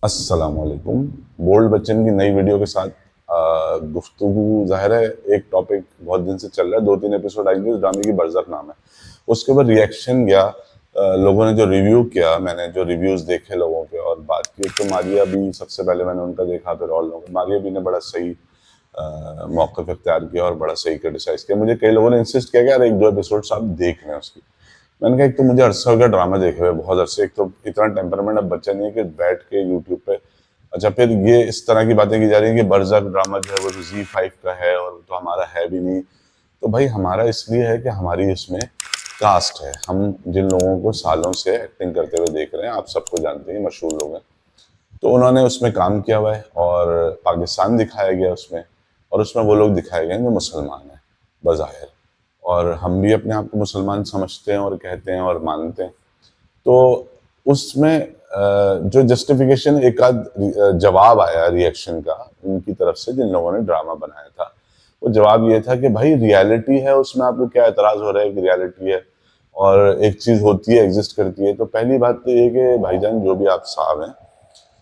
अस्सलामुअलैकुम। बोल्ड बच्चन की नई वीडियो के साथ गुफ्तगू ज़ाहिर है। एक टॉपिक बहुत दिन से चल रहा है, 2-3 एपिसोड आई थी उस ड्रामे की, बरज़ख नाम है। उसके ऊपर रिएक्शन गया, लोगों ने जो रिव्यू किया, मैंने जो रिव्यूज़ देखे लोगों के और बात की। एक तो मारिया भी सबसे पहले मैंने उनका देखा, फिर और लोगों मारिया भी ने बड़ा सही मौक़िफ़ इख्तियार किया और बड़ा सही क्रिटिसाइज़ किया। मुझे कई लोगों ने इंसिस्ट किया कि यार 1-2 एपिसोड्स आप देख लें उसकी। मैंने कहा एक तो मुझे अरसा हो गया ड्रामा देखे हुए, बहुत अरसे। एक तो इतना टेम्परामेंट अब बच्चा नहीं है कि बैठ के यूट्यूब पे, अच्छा फिर ये इस तरह की बातें की जा रही हैं कि बरज़ख ड्रामा जो है वो तो ज़ी5 का है और तो हमारा है भी नहीं। तो भाई हमारा इसलिए है कि हमारी इसमें कास्ट है। हम जिन लोगों को सालों से एक्टिंग करते हुए देख रहे हैं, आप सबको जानते हैं, मशहूर लोग हैं। तो उन्होंने उसमें काम किया हुआ है और पाकिस्तान दिखाया गया उसमें, और उसमें वो लोग दिखाए गए हैं जो मुसलमान हैं बज़ाहिर। और हम भी अपने आप को मुसलमान समझते हैं और कहते हैं और मानते हैं। तो उसमें जो जस्टिफिकेशन एक आध जवाब आया रिएक्शन का उनकी तरफ से जिन लोगों ने ड्रामा बनाया था, वो जवाब ये था कि भाई रियलिटी है, उसमें आपको क्या एतराज़ हो रहा है कि रियलिटी है और एक चीज़ होती है, एग्जिस्ट करती है। तो पहली बात तो ये कि भाईजान जो भी आप साहब हैं,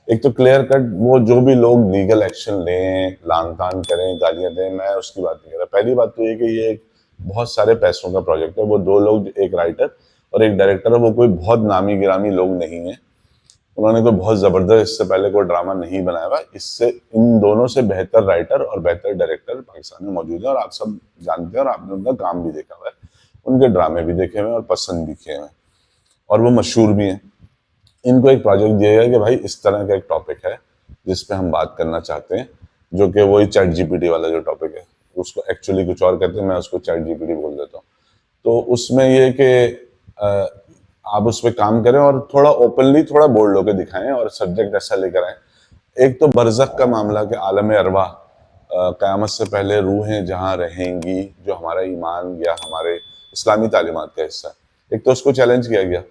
एक तो क्लियर कट वो जो भी लोग लीगल एक्शन लें, लान-तान करें, गालियाँ दें, मैं उसकी बात नहीं कर रहा। पहली बात तो ये कि ये एक बहुत सारे पैसों का प्रोजेक्ट है। वो 2 लोग, एक राइटर और एक डायरेक्टर है, वो कोई बहुत नामी-गिरामी लोग नहीं हैं। उन्होंने कोई बहुत ज़बरदस्त इससे पहले कोई ड्रामा नहीं बनाया हुआ। इससे इन दोनों से बेहतर राइटर और बेहतर डायरेक्टर पाकिस्तान में मौजूद हैं और आप सब जानते हैं और आपने उनका काम भी देखा हुआ है। उनके ड्रामे भी देखे हुए हैं और पसंद भी किए हुए हैं और वो मशहूर भी हैं। इनको एक प्रोजेक्ट दिया गया कि भाई इस तरह का एक टॉपिक है जिस पे हम बात करना चाहते हैं, जो कि वही चैट जीपीटी वाला जो टॉपिक है, उसको एक्चुअली कुछ और कहते हैं, मैं उसको चैट जीपीटी बोल देता हूँ। तो उसमें ये कि अ, आप उस पे काम करें और थोड़ा ओपनली थोड़ा बोल्ड होकर दिखाएं और सब्जेक्ट ऐसा लेकर आएं। एक तो बरज़ख का मामला कि आलम अरवाह, क़यामत से पहले रूहें जहाँ रहेंगी, जो हमारा ईमान या हमारे इस्लामी तालीमात का हिस्सा है। एक तो उसको चैलेंज किया गया।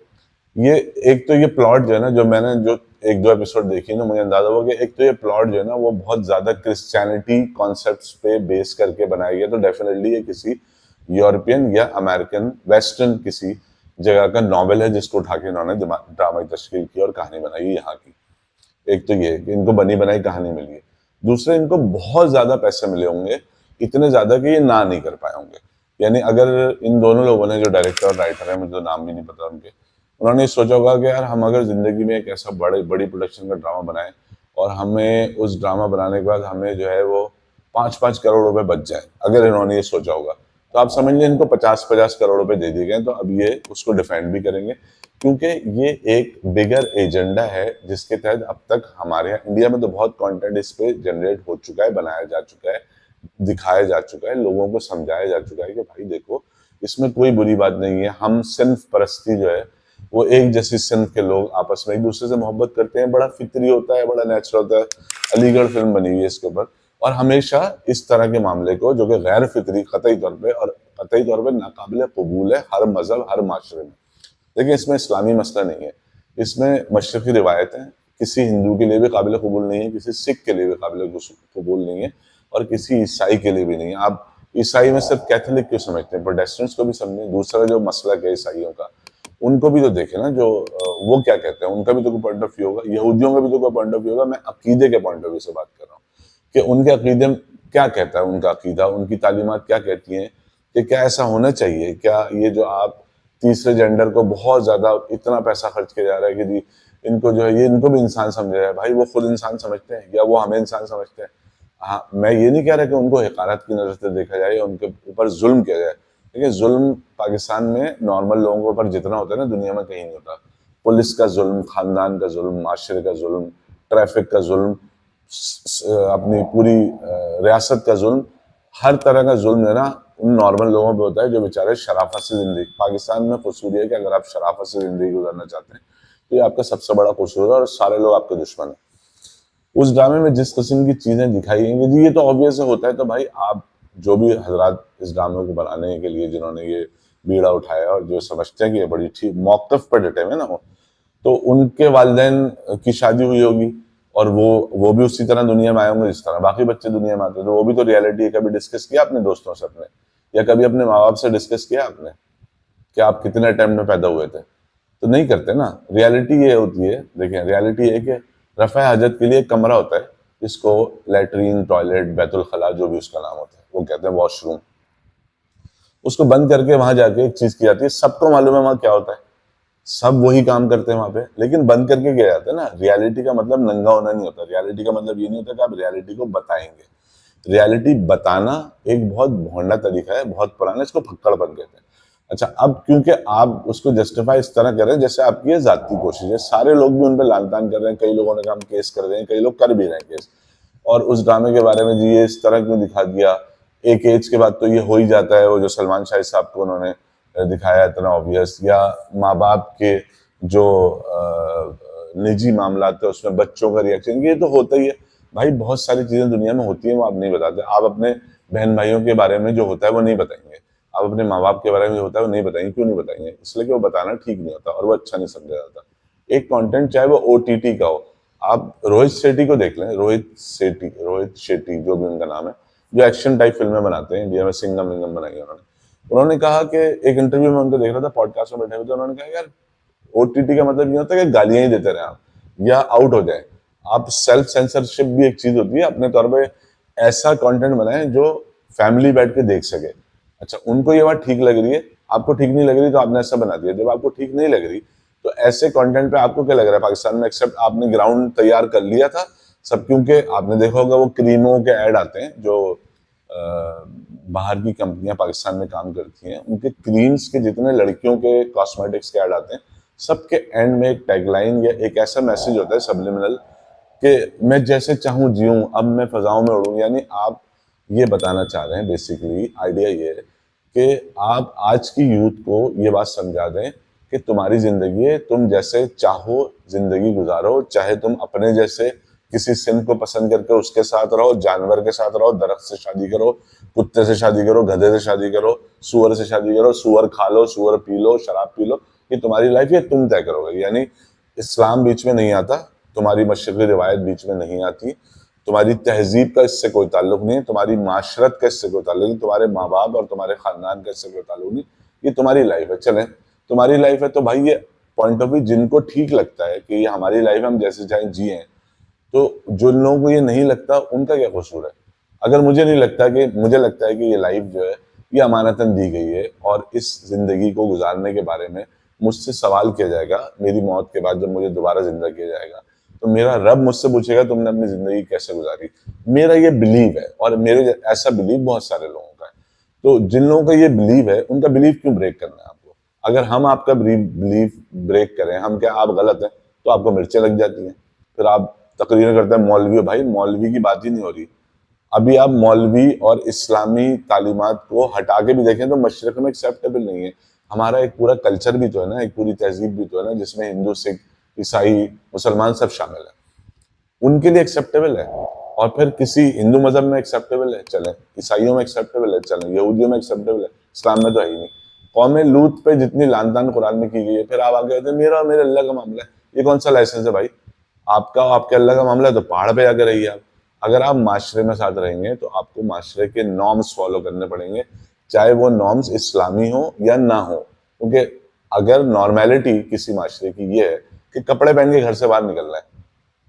ये एक तो ये प्लॉट जो है ना, जो मैंने जो 1-2 एपिसोड देखी ना, मुझे अंदाजा हुआ कि एक तो ये प्लॉट जो है ना वो बहुत ज़्यादा क्रिश्चियनिटी कॉन्सेप्ट्स पे बेस करके बनाया गया। तो डेफिनेटली ये किसी यूरोपियन या अमेरिकन वेस्टर्न किसी जगह का नॉवेल है जिसको उठा के इन्होंने ड्रामा की तशकील की और कहानी बनाई है यहाँ की। एक तो ये कि इनको बनी बनाई कहानी मिली है। दूसरे, इनको बहुत ज़्यादा पैसे मिले होंगे, इतने ज़्यादा कि ये ना नहीं कर पाए होंगे। यानी अगर इन दोनों लोगों ने, जो डायरेक्टर और राइटर है, मुझे तो नाम भी नहीं पता उनके, उन्होंने ये सोचा होगा कि यार हम अगर ज़िंदगी में एक ऐसा बड़ी प्रोडक्शन का ड्रामा बनाएं और हमें उस ड्रामा बनाने के बाद हमें जो है वो 5-5 करोड़ रुपए बच जाए, अगर इन्होंने ये सोचा होगा, तो आप समझ लें इनको 50-50 करोड़ रुपए दे दिए गए। तो अब ये उसको डिफेंड भी करेंगे, क्योंकि ये एक बिगर एजेंडा है जिसके तहत अब तक हमारे यहाँ इंडिया में तो बहुत कंटेंट इस पे जनरेट हो चुका है, बनाया जा चुका है, दिखाया जा चुका है, लोगों को समझाया जा चुका है कि भाई देखो इसमें कोई बुरी बात नहीं है। हम सिन्फ परस्ती जो है, वो एक जैसी सिन्फ के लोग आपस में एक दूसरे से मोहब्बत करते हैं, बड़ा फितरी होता है, बड़ा नेचुरल होता है। अलीगढ़ फिल्म बनी हुई है इसके ऊपर, और हमेशा इस तरह के मामले को जो कि गैर फितरी कतई तौर पे और कतई तौर पे नाकाबिल कबूल है हर मजहब हर माशरे में। देखिए इसमें इस्लामी मसला नहीं है, इसमें मशरक़ी रिवायतें किसी हिंदू के लिए भी काबिल कबूल नहीं है, किसी सिख के लिए भी काबिल कबूल नहीं है और किसी ईसाई के लिए भी नहीं है। आप ईसाई में सिर्फ कैथोलिक क्यों समझते हैं, प्रोटेस्टेंट्स को भी समझें। दूसरा जो मसला है ईसाइयों का, उनको भी तो देखें ना, जो वो क्या कहते हैं, उनका भी तो कोई पॉइंट ऑफ व्यू होगा, यहूदियों का भी तो कोई पॉइंट ऑफ व्यू होगा। मैं अकीदे के पॉइंट ऑफ व्यू से बात कर रहा हूँ कि उनके अकीदे में क्या कहता है, उनका अकीदा, उनकी तालीमात क्या कहती हैं कि क्या ऐसा होना चाहिए। क्या ये जो आप तीसरे जेंडर को बहुत ज़्यादा इतना पैसा खर्च किया जा रहा है कि जी इनको जो है, ये इनको भी इंसान समझा जाए, भाई वो खुद इंसान समझते हैं या वो हमें इंसान समझते हैं। हाँ, मैं ये नहीं कह रहा कि उनको हक़ारत की नज़र से देखा जाए या उनके ऊपर जुल्म किया जाए। देखिए जुल्म पाकिस्तान में नॉर्मल लोगों के ऊपर जितना होता है ना, दुनिया में कहीं नहीं होता। पुलिस का जुल्म, ख़ानदान का जुल्म, माशरे का जुल्म, ट्रैफिक का जुल्म, अपनी पूरी रियासत का जुल्म, हर तरह का जुल्म है ना उन नॉर्मल लोगों पे होता है जो बेचारे शराफत से ज़िंदगी, पाकिस्तान में कसूर है कि अगर आप शराफत से ज़िंदगी गुजारना चाहते हैं तो ये आपका सबसे बड़ा कसूर है और सारे लोग आपके दुश्मन हैं। उस ड्रामे में जिस किस्म की चीज़ें दिखाई गई जी, ये तो ऑब्वियस होता है। तो भाई आप जो भी हजरात इस ड्रामे को बनाने के लिए जिन्होंने ये बीड़ा उठाया और जो समझते हैं कि ये बड़ी ठीक मौक़िफ़ पर डटे हुए ना हो, तो उनके वालिदैन की शादी हुई होगी और वो भी उसी तरह दुनिया में आए होंगे जिस तरह बाकी बच्चे दुनिया में आते हैं। तो वो भी तो रियलिटी है। कभी डिस्कस किया अपने दोस्तों से अपने, या कभी अपने माँ बाप से डिस्कस किया आपने कि आप कितने टाइम में पैदा हुए थे? तो नहीं करते ना। रियलिटी ये होती है, देखें रियलिटी ये है कि रफ़ा हाजत के लिए एक कमरा होता है जिसको लैट्रीन, टॉयलेट, बैतुल खला जो भी उसका नाम होता है वो कहते हैं वॉशरूम। उसको बंद करके वहां जाके एक चीज की जाती है, सबको मालूम है वहां क्या होता है, सब वही काम करते हैं वहां पे, लेकिन बंद करके किया जाता है ना। रियलिटी का मतलब नंगा होना नहीं होता, रियलिटी का मतलब ये नहीं होता कि आप रियलिटी को बताएंगे। रियलिटी बताना एक बहुत भोंडा तरीका है, बहुत पुराना, इसको फक्कड़पन कहते हैं। अच्छा, अब क्योंकि आप उसको जस्टिफाई इस तरह कर रहे हैं जैसे आपकी ये जाती कोशिश है, सारे लोग भी उन पर लान तान कर रहे हैं, कई लोगों ने काम केस कर रहे हैं, कई लोग कर भी रहे हैं केस, और उस ड्रामे के बारे में जी ये इस तरह क्यों दिखा दिया, एक एज के बाद तो ये हो ही जाता है, वो जो सलमान शाह साहब को उन्होंने दिखाया इतना ऑब्वियस, या माँ बाप के जो निजी मामला थे उसमें बच्चों का रिएक्शन, ये तो होता ही है भाई। बहुत सारी चीजें दुनिया में होती हैं वो आप नहीं बताते। आप अपने बहन भाइयों के बारे में जो होता है वो नहीं बताएंगे, आप अपने माँ बाप के बारे में जो होता है वो नहीं बताएंगे। क्यों नहीं बताएंगे? इसलिए कि वो बताना ठीक नहीं होता और वो अच्छा नहीं समझा जाता। एक कंटेंट चाहे वो ओटीटी का हो, आप रोहित शेट्टी को देख लें, रोहित शेट्टी जो भी उनका नाम है, जो एक्शन टाइप फिल्में बनाते हैं, इंडिया में सिंगम विंगम बनाई है उन्होंने कहा कि एक इंटरव्यू में उनको देख रहा था, पॉडकास्ट में बैठे हुए थे, उन्होंने कहा यार ओटीटी का मतलब ये होता है कि गालियां ही देते रहे आप या आउट हो जाए। आप सेल्फ सेंसरशिप भी एक चीज होती है, अपने तौर पे ऐसा कंटेंट बनाएं जो फैमिली बैठ के देख सके। अच्छा, उनको ये बात ठीक लग रही है, आपको ठीक नहीं लग रही, तो आपने ऐसा बना दिया। जब आपको ठीक नहीं लग रही तो ऐसे कंटेंट पे आपको क्या लग रहा है पाकिस्तान में एक्सेप्ट आपने ग्राउंड तैयार कर लिया था सब, क्योंकि आपने देखा होगा वो क्रीमों के ऐड आते हैं जो बाहर की कंपनियां पाकिस्तान में काम करती हैं, उनके क्रीम्स के जितने लड़कियों के कॉस्मेटिक्स के ऐड आते हैं, सबके एंड में एक टैगलाइन या एक ऐसा मैसेज होता है सबलिमिनल कि मैं जैसे चाहूँ जीऊँ, अब मैं फजाओं में उड़ूँ। यानी आप ये बताना चाह रहे हैं, बेसिकली आइडिया ये है कि आप आज की यूथ को ये बात समझा दें कि तुम्हारी जिंदगी है, तुम जैसे चाहो जिंदगी गुजारो, चाहे तुम अपने जैसे किसी सिंह को पसंद करके उसके साथ रहो, जानवर के साथ रहो, दरख्त से शादी करो, कुत्ते से शादी करो, गधे से शादी करो, सुअर से शादी करो, सुअर खा लो, सुअर पी लो, शराब पी लो, ये तुम्हारी लाइफ, ये तुम तय करोगे। यानी इस्लाम बीच में नहीं आता, तुम्हारी मशरक़ी रिवायत बीच में नहीं आती, तुम्हारी तहजीब का इससे कोई ताल्लुक नहीं है, तुम्हारी माशरत का इससे कोई ताल्लुक नहीं, तुम्हारे माँ बाप और तुम्हारे खानदान का इससे कोई ताल्लुक नहीं, ये तुम्हारी लाइफ है। चलें, तुम्हारी लाइफ है तो भाई ये पॉइंट ऑफ व्यू जिनको ठीक लगता है कि ये हमारी लाइफ हम जैसे चाहे जिए, तो जो लोगों को ये नहीं लगता उनका क्या कसूर है? अगर मुझे नहीं लगता, कि मुझे लगता है कि ये लाइफ जो है ये अमानतन दी गई है और इस जिंदगी को गुजारने के बारे में मुझसे सवाल किया जाएगा मेरी मौत के बाद, जब मुझे दोबारा जिंदा किया जाएगा तो मेरा रब मुझसे पूछेगा तुमने अपनी जिंदगी कैसे गुजारी। मेरा ये बिलीव है, और मेरे ऐसा बिलीव बहुत सारे लोगों का है। तो जिन लोगों का ये बिलीव है उनका बिलीव क्यों ब्रेक करना है आपको? अगर हम आपका बिलीव ब्रेक करें, हम क्या आप गलत हैं, तो आपको मिर्चें लग जाती हैं, फिर आप तकरीर करते हैं मौलवी हो। भाई मौलवी की बात ही नहीं हो रही। अभी आप मौलवी और इस्लामी तालीमात को हटा के भी देखें तो मशरक़ में एक्सेप्टेबल नहीं है। हमारा एक पूरा कल्चर भी तो है ना, एक पूरी तहजीब भी तो है ना, जिसमें हिंदू, सिख, ईसाई, मुसलमान सब शामिल है। उनके लिए एक्सेप्टेबल है, और फिर किसी हिंदू मजहब में एक्सेप्टेबल है, चले, ईसाइयों में एक्सेप्टेबल है, चले, यहूदियों में एक्सेप्टेबल है, इस्लाम में तो है ही नहीं। कौम लूत पे जितनी लान तान कुरान में की गई है, फिर आप आगे कहते हैं मेरा और मेरे अल्लाह का मामला है। ये कौन सा लाइसेंस है भाई? आपका आपके अल्लाह का मामला है तो पहाड़ पे जाकर रहिए आप। अगर आप माशरे में साथ रहेंगे तो आपको माशरे के नॉर्म्स फॉलो करने पड़ेंगे, चाहे वो नॉर्म्स इस्लामी हो या ना हो। क्योंकि अगर नॉर्मेलिटी किसी माशरे की ये है कि कपड़े पहन के घर से बाहर निकलना है,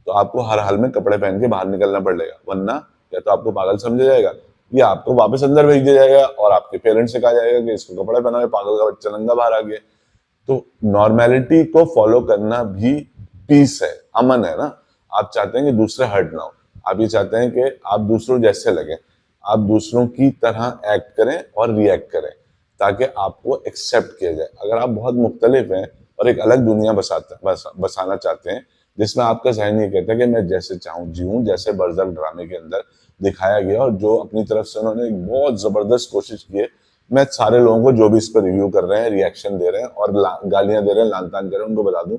तो आपको हर हाल में कपड़े पहन के बाहर निकलना पड़ेगा, वरना या तो आपको पागल समझा जाएगा या आपको वापस अंदर भेज दिया जाएगा और आपके पेरेंट्स से कहा जाएगा कि इसको कपड़े पहनाओ, पागल का बच्चा नंगा बाहर आ गया। तो नॉर्मेलिटी को फॉलो करना भी पीस है, अमन है ना। आप चाहते हैं कि दूसरे हर्ट ना हो, आप ये चाहते हैं कि आप दूसरों जैसे लगे, आप दूसरों की तरह एक्ट करें और रिएक्ट करें ताकि आपको एक्सेप्ट किया जाए। अगर आप बहुत मुख्तलिफ हैं और एक अलग दुनिया बसाना चाहते हैं जिसमें आपका जहन ये कहता है कि मैं जैसे चाहूँ जीऊँ, जैसे बरज़क ड्रामे के अंदर दिखाया गया और जो अपनी तरफ से उन्होंने एक बहुत ज़बरदस्त कोशिश की है। मैं सारे लोगों को जो भी इस पर रिव्यू कर रहे हैं, रिएक्शन दे रहे हैं और गालियां दे रहे हैं, लान तान कर रहे हैं, उनको बता दूं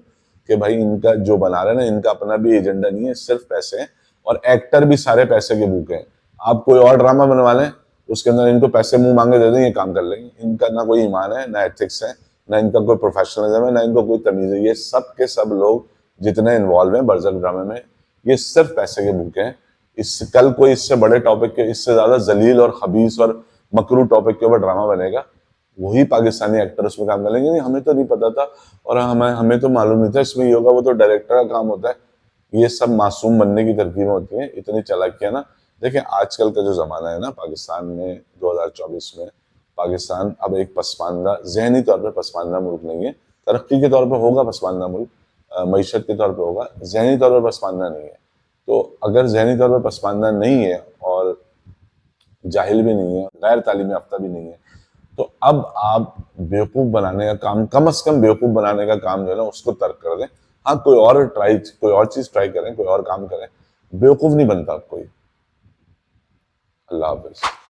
कि भाई इनका जो बना रहे हैं ना, इनका अपना भी एजेंडा नहीं है, सिर्फ पैसे हैं, और एक्टर भी सारे पैसे के भूखे हैं। आप कोई और ड्रामा बनवा लें, उसके अंदर इनको पैसे मुंह मांगे दे दें, ये काम कर लेंगे। इनका ना कोई ईमान है, ना एथिक्स है, ना इनका कोई प्रोफेशनलिज्म है, ना इनको कोई तमीज है। ये सब के सब लोग जितने इन्वॉल्व हैं बरज़क ड्रामे में, ये सिर्फ पैसे के भूखे हैं। इस कल कोई इससे बड़े टॉपिक के, इससे ज्यादा जलील और खबीस और मकरू टॉपिक के ऊपर ड्रामा बनेगा, वही पाकिस्तानी एक्टर उसमें काम कर लेंगे। नहीं हमें तो नहीं पता था और हमें तो मालूम नहीं था इसमें ये होगा, वो तो डायरेक्टर का काम होता है। ये सब मासूम बनने की तरकीबें होती हैं, इतनी चालाकियां ना। देखिए आजकल का जो ज़माना है ना, पाकिस्तान में 2024 में पाकिस्तान अब एक पसमानदा, ज़हनी तौर पे पसमानदा मुल्क नहीं है। तरक्की के तौर पे होगा पसमानदा मुल्क, मईशत के तौर पे होगा, ज़हनी तौर पे पसमानदा नहीं है। तो अगर ज़हनी तौर पे पसमानदा नहीं है और जाहिल भी नहीं है, गैर तालीम याफ्ता भी नहीं है, तो अब आप बेवकूफ़ बनाने का काम, कम से कम बेवकूफ़ बनाने का काम जो है ना उसको तर्क कर दें। हाँ, कोई और चीज़ ट्राई करें, कोई और काम करें। बेवकूफ़ नहीं बनता कोई। अल्लाह हाफ़िज़।